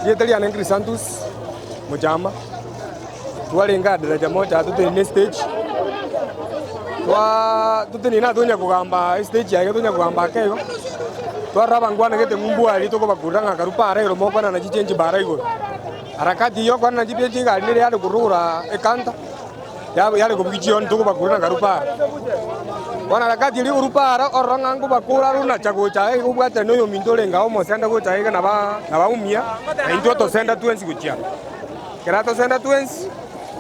Yetali Angry Santos Mujama twalenga daraja moja tutene stage tutinina tunya kugamba stage yake tunya kugamba kego twaraba ngwana gete ngumbu ali toko bakudanga karupa arero moko na change bara igo harakati yo kwana jipeji gali ne yale kurura ekanta yale kubichion toko bakudanga karupa wana harakati li urupara oronga ngo bakura runa chago chae kubwata noyo mindole ngao mosenda go chae na ba umia na into to senda twensi kuchia kerato senda twensi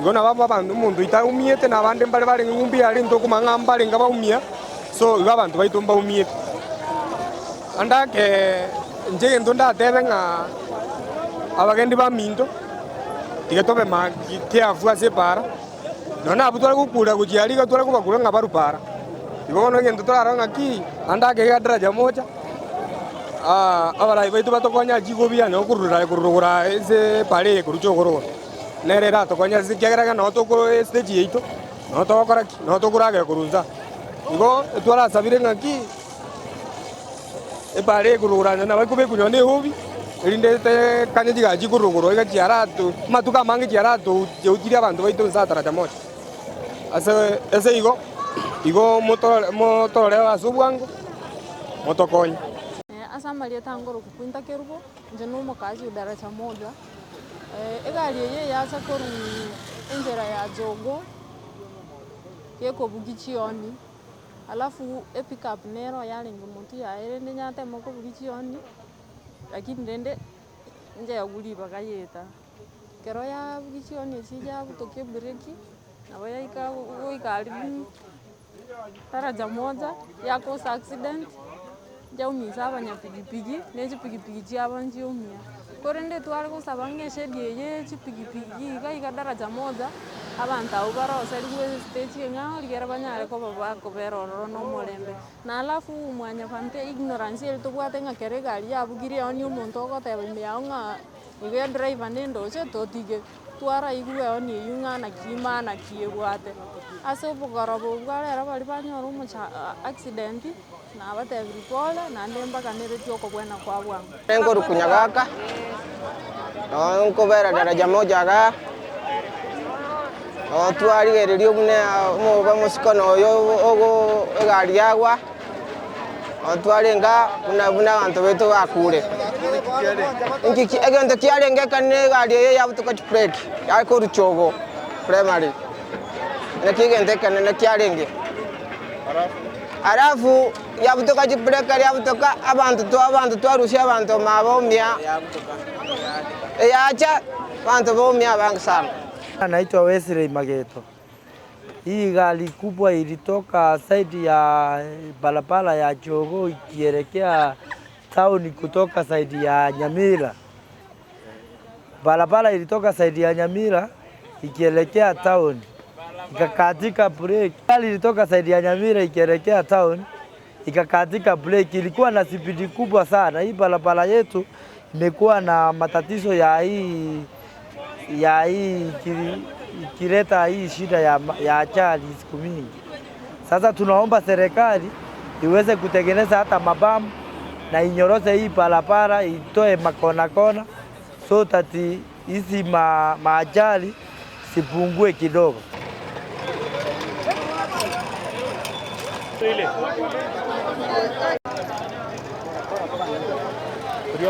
ngona baba bantu mundu ita umiete na bande mbale bale ngumbi ali ntoko mangamba le ngaba umia so abantu baitomba umiete andake nje ndonda tebenga abagendi ba mindo tigetobe magite afua separa nona abutwala kukula kujiali gatwala kubakula ngabarupara ibono ngendo twaranga ki andake ga daraja moja abara baitu batokonya jigobia no kurura ese pale kurucho gororo nerera tokonya zikageraga no tokoro stage yito no tokora no tokuraga kurunza ibo twala sabire ngaki pale kurura na bakube kunyone hobi rinde te kanyaji gaji kurugoro ga jiarato matuka mangi jiarato jeutiri abantu baitu za daraja moja ase igo moto leo asubwango motokonya asamalia tangoro kupunta kerubo njeno mokaji daraja moja egali ye yaza koru injera ya jogo yeko bugichioni alafu epickup nero yalinga muntu yaere nyate moko bugichioni lakini ndende nje yaguli bagayeta kero ya bugichioni sija butoke breki na yaika uikali daraja moja yakosa accident jaumisa abanyapigipigi n'ekipigipigi ky'abanjiumia korende twali kusabangeshe lyeye chipigipigi gaika daraja moja abantu abo barosaliwe stage ng'ao ligera banyare ko babako berororo n'omulembe na alafu mwanya pante ignorance ele tobwate ng'akere gari yabugire oni omonto ogoteba yao ng'a iga driver nendoche totige twara igwe oni yung'ana kimana kiebwate ase obogorobo bwarera bari banyora accident na batebiri pole na ndembaka nereti okobwena kwa bwangu engo rukunyagaka nkobera daraja moja ga twari gererio bune mo bamusikono yo ogo egari yagwa twari nga buna abantu beto bakure nkiki egento kiarenge kanne gari ye yabutuka break yako ruchogo primary nakigende kanne nakiarenge arafu yabutoka jibreka yabutoka abantu twarusha abantu mabomia yacha abantu bomia bangi sana. Naitwa Wesley Mageto. Hii gari kubwa ilitoka side ya barabara ya Jogo ikielekea town kutoka side ya Nyamira. Barabara ilitoka side ya Nyamira ikielekea town. Ikakatika break. Gari ilitoka side ya Nyamira ikielekea town. Ikakatika break. Ilikuwa na spidi kubwa sana. Hii barabara yetu imekuwa na matatizo ya hii ikileta hii shida ya ajali siku mingi. Sasa tunaomba serikali iweze kutengeneza hata mabamu na inyoroshe hii barabara, itoe makona so that hizi maajali sipungue kidogo.